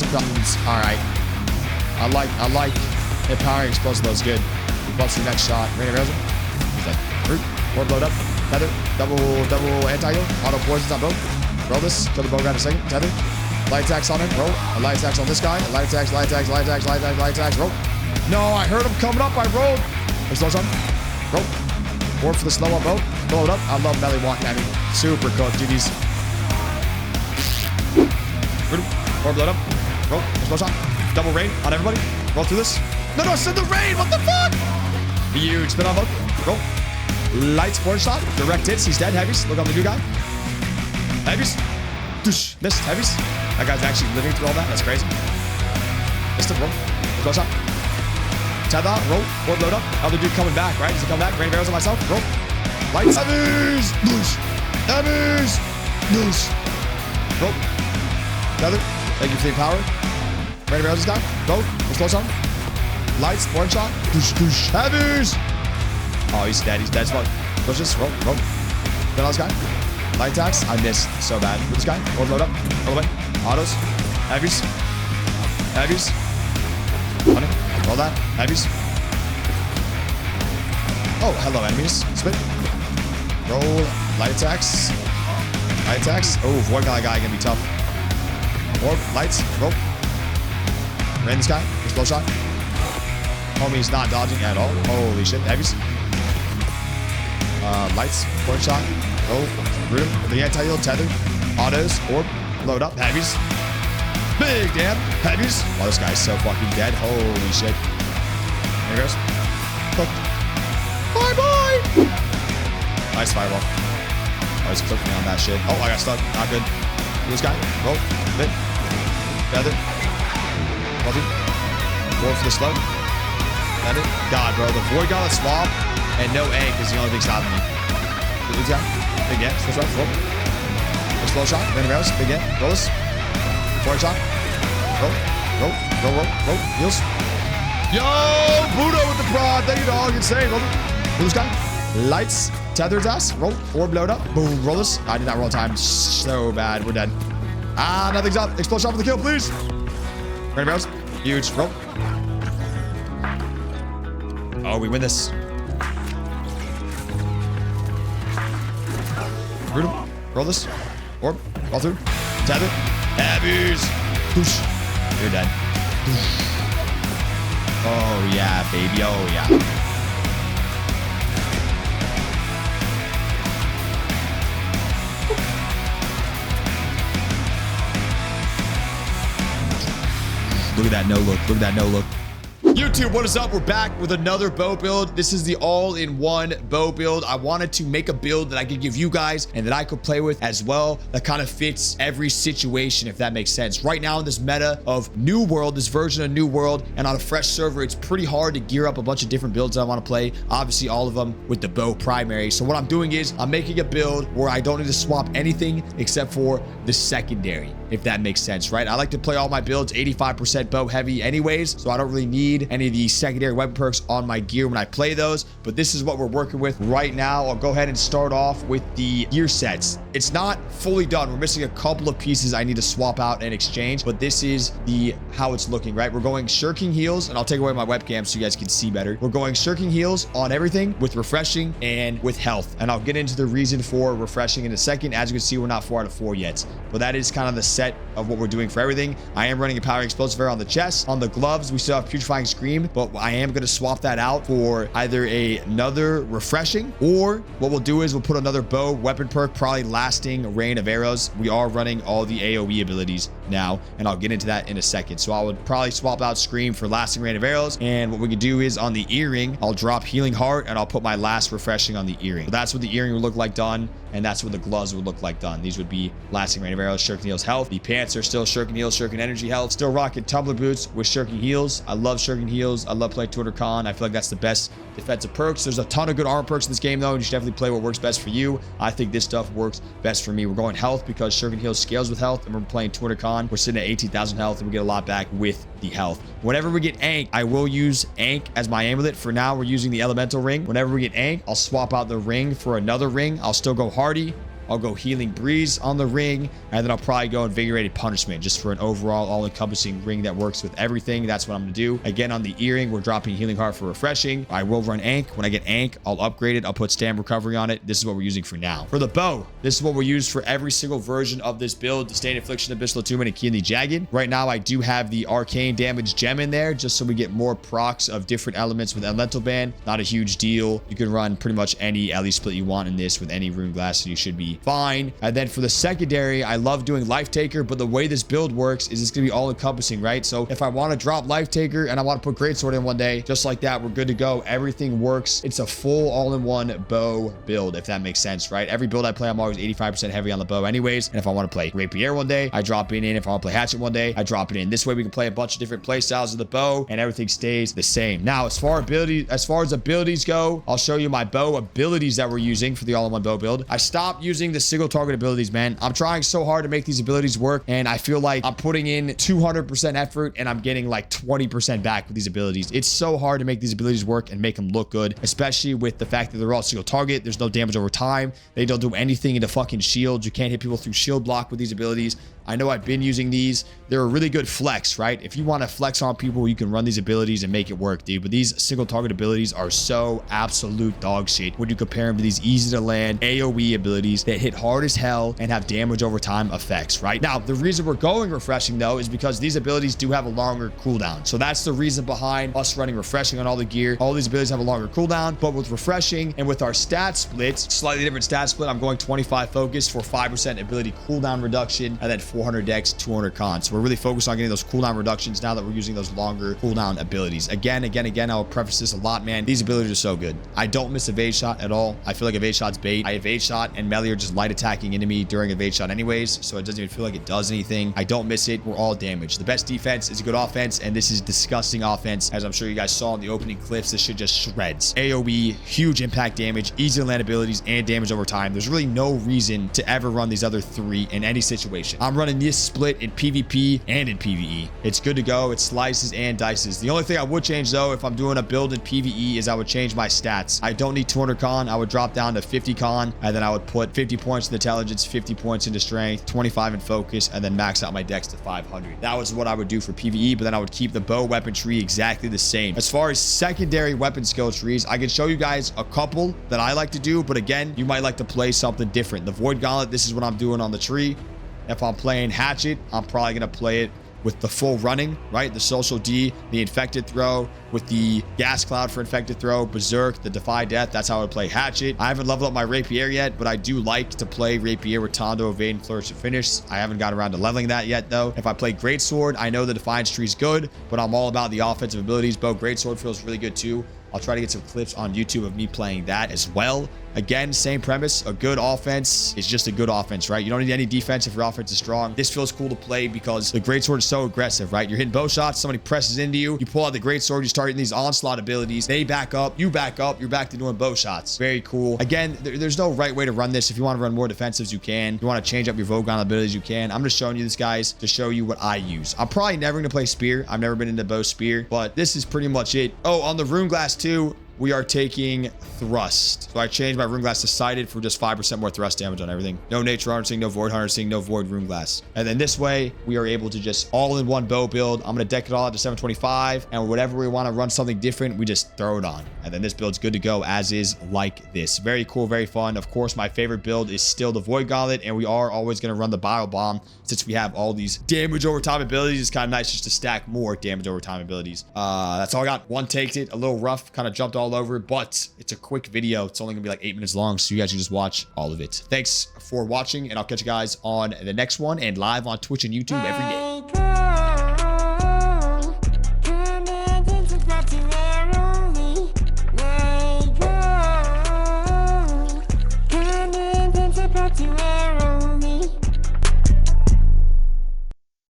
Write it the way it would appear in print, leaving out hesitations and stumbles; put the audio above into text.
explosive. All right. I like empowering explosive. That was good. Buffs the next shot. Rain of Arrows. He's like, root. Orb load up. Tether. Double anti-heal. Auto poisons on both. Roll this. Kill the bow guy in a second. Tether. Light attacks on him. Roll. A light attacks on this guy. Light attacks. Roll. No, I heard him coming up. I rolled. Explosion. Roll. Orb for the slow up bow. Blow it up. I love melee walking at me. Super cooked, GG's. Orb load up. Roll. Explosion. Double rain on everybody. Roll through this. No, send the rain. What the fuck? Huge spin on both. Roll. Light sport shot. Direct hits. He's dead. Heavies. Look on the new guy. Heavies. Doosh. Missed. Heavies. That guy's actually living through all that. That's crazy. Missed him. Roll. Close shot. Tether. Roll. Orb load up. Other dude coming back, right? Does he come back? Rain of arrows on myself. Roll. Lights. Heavies. Doosh. Heavies. Doosh. Roll. Tether. Thank you for the power. Rain of arrows this guy. Roll. Close on. Lights. One shot. Doosh. Doosh. Heavies. Oh, he's dead. He's dead as fuck. Push this. Roll. Roll. Then on this guy. Light attacks. I missed so bad. With this guy. Orb load up. Roll away. Autos. Heavies. Heavies. Hunting. Roll that. Heavies. Oh, hello, enemies. Spit. Roll. Light attacks. Light attacks. Oh, Void guy gonna be tough. Orb. Lights. Roll. Rain this guy. Explode shot. Homie's not dodging at all. Holy shit. Heavies. Lights. Point shot. Roll. Root. The anti-heal. Tether. Autos. Orb. Load up. Heavies. Big damn. Heavies. Oh, this guy's so fucking dead. Holy shit. There he goes. Cooked. Bye-bye. Nice fireball. Oh, he's cooking me on that shit. Oh, I got stuck. Not good. This guy. Roll. Bit. Feather. Multi. Roll for the slow. Feather. God, bro. The Void got a swap and no egg is the only thing stopping me. This guy. Big yeah. Switch right. Roll. Explode shot. Rain of arrows. Big yeah. Roll this. Forward shot. Roll. Roll. Roll. Roll. Roll. Heals. Yo! Budo with the prod. Thank you, dog. Insane. Roll. Roll this guy. Lights. Tether his ass. Roll. Orb load up. Boom. Roll this. I did not roll time. So bad. We're dead. Ah, nothing's up. Explode shot for the kill, please. Rain of arrows. Huge. Roll. Oh, we win this. Root him. Roll this. Orb. Fall through. Tether. Heavies. Whoosh. You're dead. Oh, yeah, baby. Oh, yeah. Look at that no look. Look at that no look. YouTube, what is up? We're back with another bow build. This is the all-in-one bow build. I wanted to make a build that I could give you guys and that I could play with as well, that kind of fits every situation, if that makes sense. Right now in this meta of New World, this version of New World, and on a fresh server, it's pretty hard to gear up a bunch of different builds that I want to play. Obviously, all of them with the bow primary. So what I'm doing is I'm making a build where I don't need to swap anything except for the secondary, if that makes sense, right? I like to play all my builds 85% bow heavy anyways, so I don't really need any of the secondary weapon perks on my gear when I play those, but this is what we're working with right now. I'll go ahead and start off with the gear sets. It's not fully done. We're missing a couple of pieces I need to swap out and exchange, but this is how it's looking, right? We're going shirking heals, and I'll take away my webcam so you guys can see better. We're going shirking heals on everything with refreshing and with health, and I'll get into the reason for refreshing in a second. As you can see, we're not 4 out of 4 yet, but that is kind of the set of what we're doing for everything. I am running a powering explosive arrow on the chest. On the gloves, we still have putrefying scream, but I am going to swap that out for either another refreshing, or what we'll do is we'll put another bow weapon perk, probably lasting rain of arrows. We are running all the AoE abilities now, and I'll get into that in a second. So I would probably swap out scream for lasting rain of arrows, and what we can do is on the earring, I'll drop healing heart and I'll put my last refreshing on the earring. So that's what the earring would look like done, and that's what the gloves would look like done. These would be lasting rain of arrows, shirking heals, health. The pants are still shirking heals, shirking energy, health. Still rocking tumbler boots with shirking heals. I love shirking heals. I love playing 200 con. I feel like that's the best defensive perks. There's a ton of good armor perks in this game though, and you should definitely play what works best for you. I think this stuff works best for me. We're going health because shirking heals scales with health, and we're playing 200 con. We're sitting at 18,000 health, and we get a lot back with the health. Whenever we get Ankh, I will use Ankh as my amulet. For now, we're using the elemental ring. Whenever we get Ankh, I'll swap out the ring for another ring. I'll still go hardy, I'll go Healing Breeze on the ring, and then I'll probably go Invigorated Punishment just for an overall all-encompassing ring that works with everything. That's what I'm going to do. Again, on the earring, we're dropping Healing Heart for refreshing. I will run Ank. When I get Ank, I'll upgrade it. I'll put Stam Recovery on it. This is what we're using for now. For the bow, this is what we're used for every single version of this build. Disdain, Affliction, Abyssal Attunement, and Key in the Jagged. Right now, I do have the Arcane Damage Gem in there just so we get more procs of different elements with Elemental Band. Not a huge deal. You can run pretty much any Ellie split you want in this with any Rune Glass, and you should be fine. And then for the secondary, I love doing Life Taker, but the way this build works is it's going to be all encompassing, right? So if I want to drop Life Taker and I want to put Greatsword in one day, just like that, we're good to go. Everything works. It's a full all-in-one bow build, if that makes sense, right? Every build I play, I'm always 85% heavy on the bow anyways. And if I want to play Rapier one day, I drop it in. If I want to play Hatchet one day, I drop it in. This way we can play a bunch of different play styles of the bow and everything stays the same. Now, as far as abilities go, I'll show you my bow abilities that we're using for the all-in-one bow build. I stopped using the single target abilities, man. I'm trying so hard to make these abilities work, and I feel like I'm putting in 200% effort and I'm getting like 20% back with these abilities. It's so hard to make these abilities work and make them look good, especially with the fact that they're all single target. There's no damage over time. They don't do anything into fucking shields. You can't hit people through shield block with these abilities. I know I've been using these. They're a really good flex, right? If you want to flex on people, you can run these abilities and make it work, dude. But these single target abilities are so absolute dog shit when you compare them to these easy to land AoE abilities that hit hard as hell and have damage over time effects, right? Now, the reason we're going refreshing though is because these abilities do have a longer cooldown. So that's the reason behind us running refreshing on all the gear. All these abilities have a longer cooldown, but with refreshing and with our stat splits, slightly different stat split, I'm going 25 focus for 5% ability cooldown reduction and then 400 dex, 200 con. So we're really focused on getting those cooldown reductions now that we're using those longer cooldown abilities. Again, I'll preface this a lot, man. These abilities are so good. I don't miss evade shot at all. I feel like evade shot's bait. I evade shot and melee are just light attacking into me during evade shot anyways, so it doesn't even feel like it does anything. I don't miss it. We're all damaged. The best defense is a good offense, and this is disgusting offense. As I'm sure you guys saw in the opening clips, this shit just shreds. AoE, huge impact damage, easy to land abilities, and damage over time. There's really no reason to ever run these other three in any situation. I'm running this split in PvP and in PvE. It's good to go. It slices and dices. The only thing I would change though, if I'm doing a build in PvE, is I would change my stats. I don't need 200 con. I would drop down to 50 con, and then I would put 50 points in intelligence, 50 points into strength, 25 in focus, and then max out my dex to 500. That was what I would do for PvE, but then I would keep the bow weapon tree exactly the same. As far as secondary weapon skill trees, I can show you guys a couple that I like to do, but again, you might like to play something different. The Void Gauntlet, this is what I'm doing on the tree. If I'm playing Hatchet, I'm probably going to play it with the full running, right? The Social D, the Infected Throw, with the Gas Cloud for Infected Throw, Berserk, the Defy Death. That's how I would play Hatchet. I haven't leveled up my Rapier yet, but I do like to play Rapier with Tondo, Evade, and Flourish to Finish. I haven't got around to leveling that yet, though. If I play Greatsword, I know the Defiance tree is good, but I'm all about the offensive abilities. Bow Greatsword feels really good, too. I'll try to get some clips on YouTube of me playing that as well. Again, same premise. A good offense is just a good offense, right? You don't need any defense if your offense is strong. This feels cool to play because the Greatsword is so aggressive, right? You're hitting bow shots, somebody presses into you, you pull out the Greatsword, you start hitting these onslaught abilities. They back up, you're back to doing bow shots. Very cool. Again, there's no right way to run this. If you want to run more defensives, you can. If you want to change up your Vogon abilities, you can. I'm just showing you this, guys, to show you what I use. I'm probably never going to play Spear. I've never been into bow Spear, but this is pretty much it. Oh, on the Rune Glass too, we are taking Thrust. So I changed my Rune Glass to Sighted for just 5% more thrust damage on everything. No Nature Harnessing, no Void Harnessing, no Void Rune Glass. And then this way, we are able to just all-in-one bow build. I'm going to deck it all out to 725, and whatever we want to run something different, we just throw it on. And then this build's good to go as is, like this. Very cool, very fun. Of course, my favorite build is still the Void Gauntlet, and we are always going to run the Bio Bomb since we have all these damage over time abilities. It's kind of nice just to stack more damage over time abilities. That's all I got. One taked it, a little rough, kind of jumped all over, but it's a quick video. It's only gonna be like 8 minutes long, so you guys can just watch all of it. Thanks for watching, and I'll catch you guys on the next one and live on Twitch and YouTube every day.